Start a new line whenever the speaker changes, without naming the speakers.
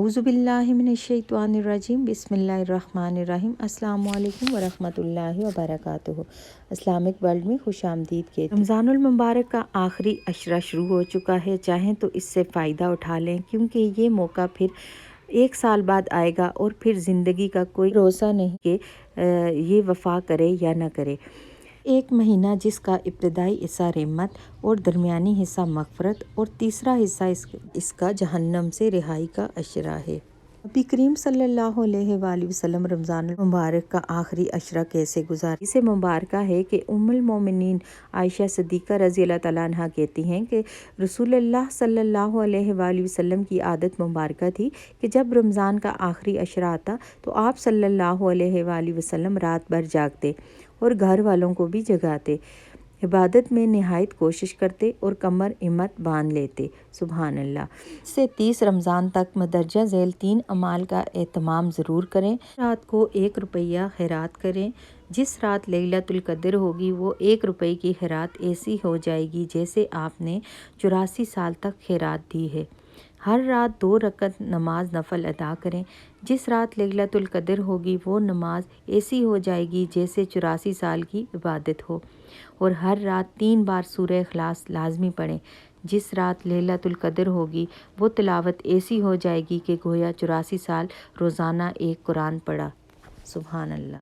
اعوذ باللہ من الشیطان الرجیم بسم اللہ الرحمن الرحیم۔ السلام علیکم ورحمۃ اللہ وبرکاتہ۔ اسلامک ورلڈ میں خوش آمدید کے رمضان المبارک کا آخری عشرہ شروع ہو چکا ہے۔ چاہیں تو اس سے فائدہ اٹھا لیں، کیونکہ یہ موقع پھر 1 سال بعد آئے گا اور پھر زندگی کا کوئی بھروسہ نہیں کہ یہ وفا کرے یا نہ کرے۔ ایک مہینہ جس کا ابتدائی حصہ رحمت اور درمیانی حصہ مغفرت اور تیسرا حصہ اس کا جہنم سے رہائی کا عشرہ ہے۔ نبی کریم صلی اللہ علیہ وآلہ وسلم رمضان المبارک کا آخری عشرہ کیسے گزارے؟ اسے مبارکہ ہے کہ ام المومنین عائشہ صدیقہ رضی اللہ تعالیٰ عنہ کہتی ہیں کہ رسول اللہ صلی اللہ علیہ وآلہ وسلم کی عادت مبارکہ تھی کہ جب رمضان کا آخری عشرہ آتا تو آپ صلی اللہ علیہ وآلہ وسلم رات بھر جاگتے اور گھر والوں کو بھی جگاتے، عبادت میں نہایت کوشش کرتے اور کمر ہمت باندھ لیتے۔ سبحان اللہ۔ سے 30 رمضان تک مندرجہ ذیل 3 اعمال کا اہتمام ضرور کریں۔ رات کو 1 روپیہ خیرات کریں۔ جس رات لیلۃ القدر ہوگی وہ 1 روپے کی خیرات ایسی ہو جائے گی جیسے آپ نے 84 سال تک خیرات دی ہے۔ ہر رات 2 رکعت نماز نفل ادا کریں۔ جس رات لیلۃ القدر ہوگی وہ نماز ایسی ہو جائے گی جیسے 84 سال کی عبادت ہو، اور ہر رات 3 بار سورہ اخلاص لازمی پڑھیں۔ جس رات لیلۃ القدر ہوگی وہ تلاوت ایسی ہو جائے گی کہ گویا 84 سال روزانہ ایک قرآن پڑھا۔ سبحان اللہ۔